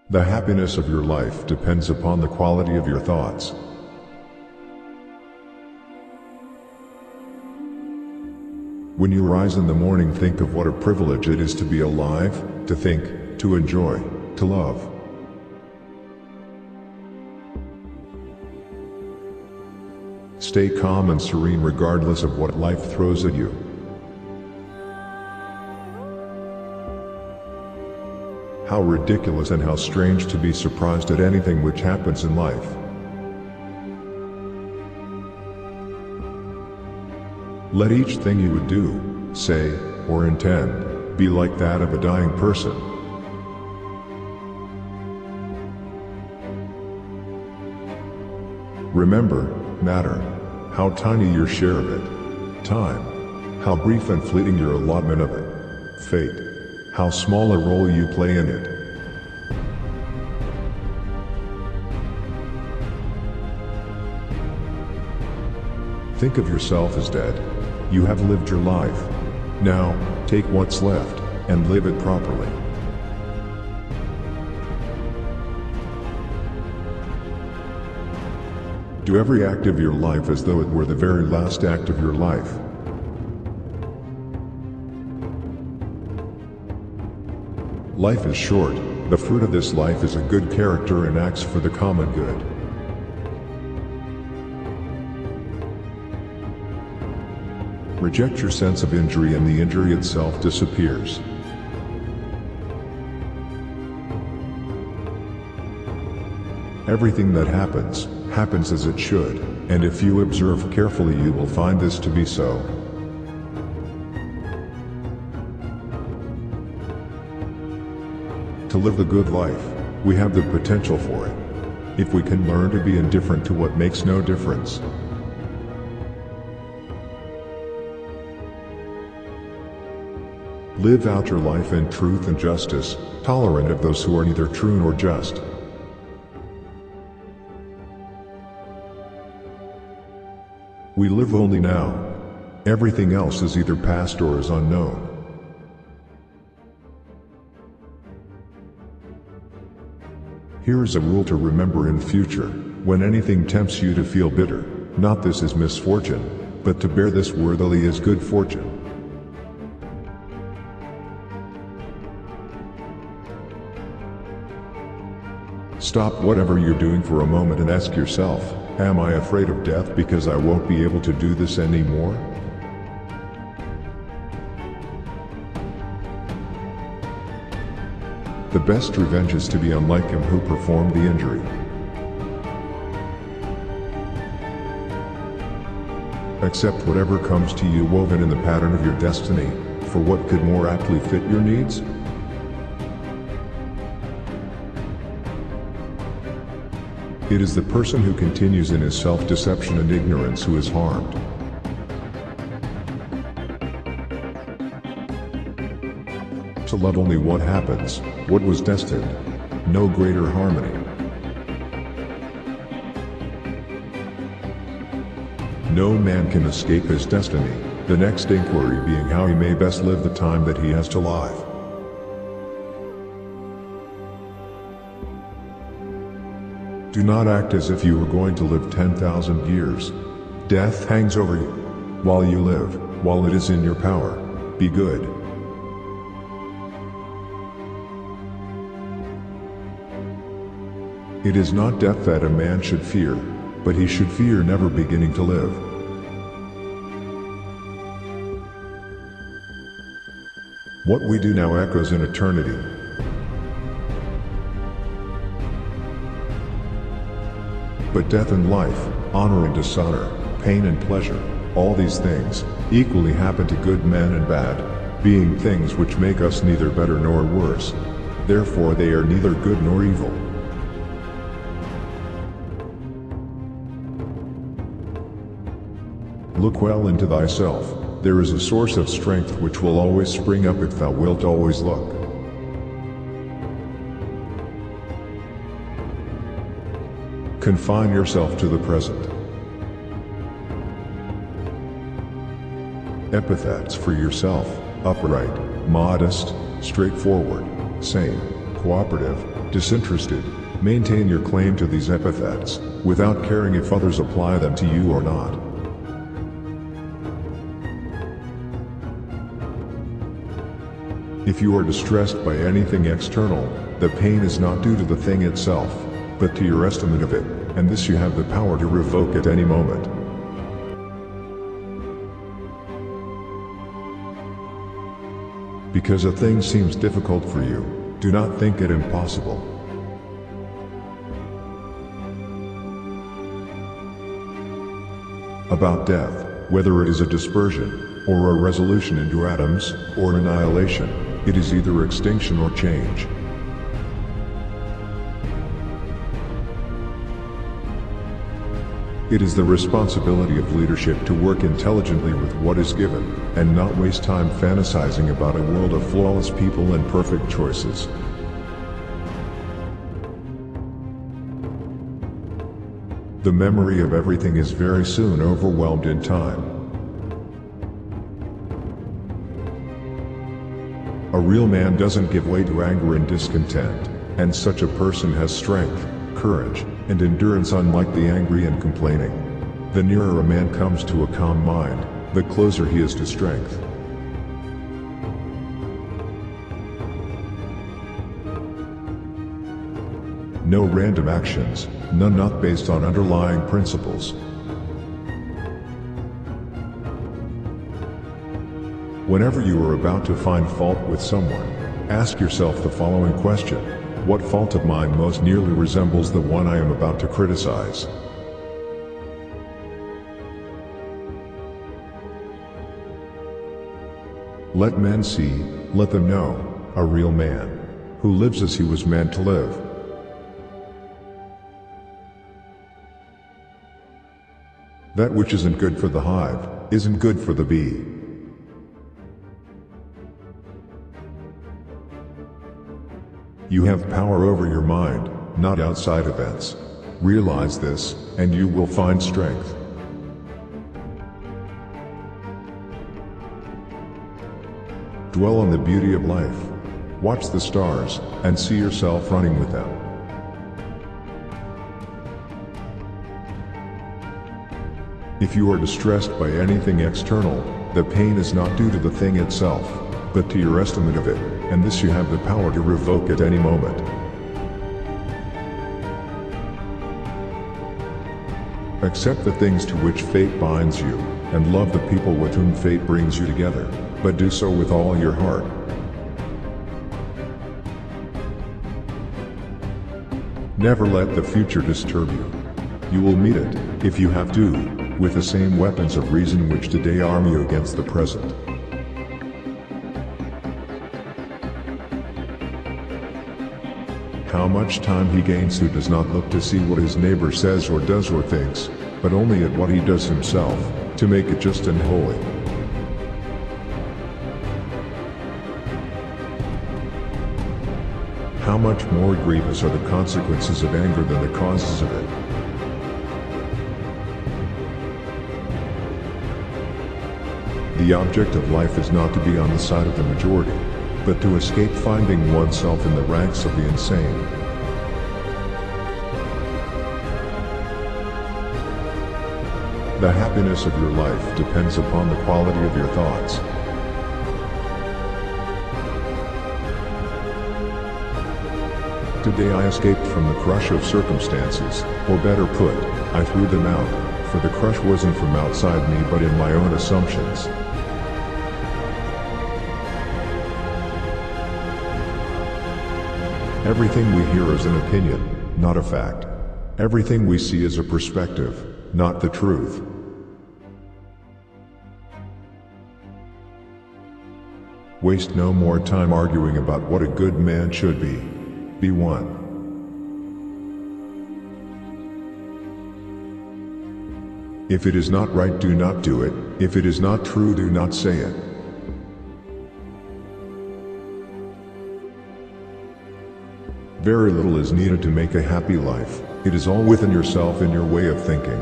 The happiness of your life depends upon the quality of your thoughts. When you rise in the morning, think of what a privilege it is to be alive, to think, to enjoy, to love. Stay calm and serene regardless of what life throws at you. How ridiculous and how strange to be surprised at anything which happens in life. Let each thing you would do, say, or intend, be like that of a dying person. Remember, matter, how tiny your share of it. Time, how brief and fleeting your allotment of it. Fate, how small a role you play in it. Think of yourself as dead. You have lived your life. Now, take what's left, and live it properly. Do every act of your life as though it were the very last act of your life. Life is short. The fruit of this life is a good character and acts for the common good. Reject your sense of injury and the injury itself disappears. Everything that happens, happens as it should, and if you observe carefully you will find this to be so. To live the good life, we have the potential for it, if we can learn to be indifferent to what makes no difference. Live out your life in truth and justice, tolerant of those who are neither true nor just. We live only now. Everything else is either past or is unknown. Here is a rule to remember in future: when anything tempts you to feel bitter, not this is misfortune, but to bear this worthily is good fortune. Stop whatever you're doing for a moment and ask yourself, am I afraid of death because I won't be able to do this anymore? The best revenge is to be unlike him who performed the injury. Accept whatever comes to you woven in the pattern of your destiny, for what could more aptly fit your needs? It is the person who continues in his self-deception and ignorance who is harmed. To love only what happens, what was destined, no greater harmony. No man can escape his destiny, the next inquiry being how he may best live the time that he has to live. Do not act as if you were going to live 10,000 years. Death hangs over you. While you live, while it is in your power, be good. It is not death that a man should fear, but he should fear never beginning to live. What we do now echoes in eternity. But death and life, honor and dishonor, pain and pleasure, all these things, equally happen to good men and bad, being things which make us neither better nor worse. Therefore they are neither good nor evil. Look well into thyself, there is a source of strength which will always spring up if thou wilt always look. Confine yourself to the present. Epithets for yourself: upright, modest, straightforward, sane, cooperative, disinterested. Maintain your claim to these epithets, without caring if others apply them to you or not. If you are distressed by anything external, the pain is not due to the thing itself, but to your estimate of it, and this you have the power to revoke at any moment. Because a thing seems difficult for you, do not think it impossible. About death, whether it is a dispersion, or a resolution into atoms, or annihilation, it is either extinction or change. It is the responsibility of leadership to work intelligently with what is given, and not waste time fantasizing about a world of flawless people and perfect choices. The memory of everything is very soon overwhelmed in time. A real man doesn't give way to anger and discontent, and such a person has strength, courage, and endurance unlike the angry and complaining. The nearer a man comes to a calm mind, the closer he is to strength. No random actions, none not based on underlying principles. Whenever you are about to find fault with someone, ask yourself the following question: what fault of mine most nearly resembles the one I am about to criticize? Let men see, let them know, a real man, who lives as he was meant to live. That which isn't good for the hive, isn't good for the bee. You have power over your mind, not outside events. Realize this, and you will find strength. Dwell on the beauty of life. Watch the stars, and see yourself running with them. If you are distressed by anything external, the pain is not due to the thing itself, but to your estimate of it, and this you have the power to revoke at any moment. Accept the things to which fate binds you, and love the people with whom fate brings you together, but do so with all your heart. Never let the future disturb you. You will meet it, if you have to, with the same weapons of reason which today arm you against the present. How much time he gains who does not look to see what his neighbor says or does or thinks, but only at what he does himself, to make it just and holy. How much more grievous are the consequences of anger than the causes of it? The object of life is not to be on the side of the majority, but to escape finding oneself in the ranks of the insane. The happiness of your life depends upon the quality of your thoughts. Today I escaped from the crush of circumstances, or better put, I threw them out, for the crush wasn't from outside me but in my own assumptions. Everything we hear is an opinion, not a fact. Everything we see is a perspective, not the truth. Waste no more time arguing about what a good man should be. Be one. If it is not right, do not do it. If it is not true, do not say it. Very little is needed to make a happy life. It is all within yourself and your way of thinking.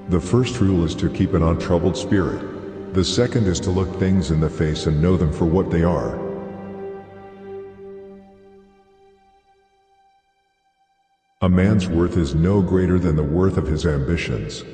The first rule is to keep an untroubled spirit. The second is to look things in the face and know them for what they are. A man's worth is no greater than the worth of his ambitions.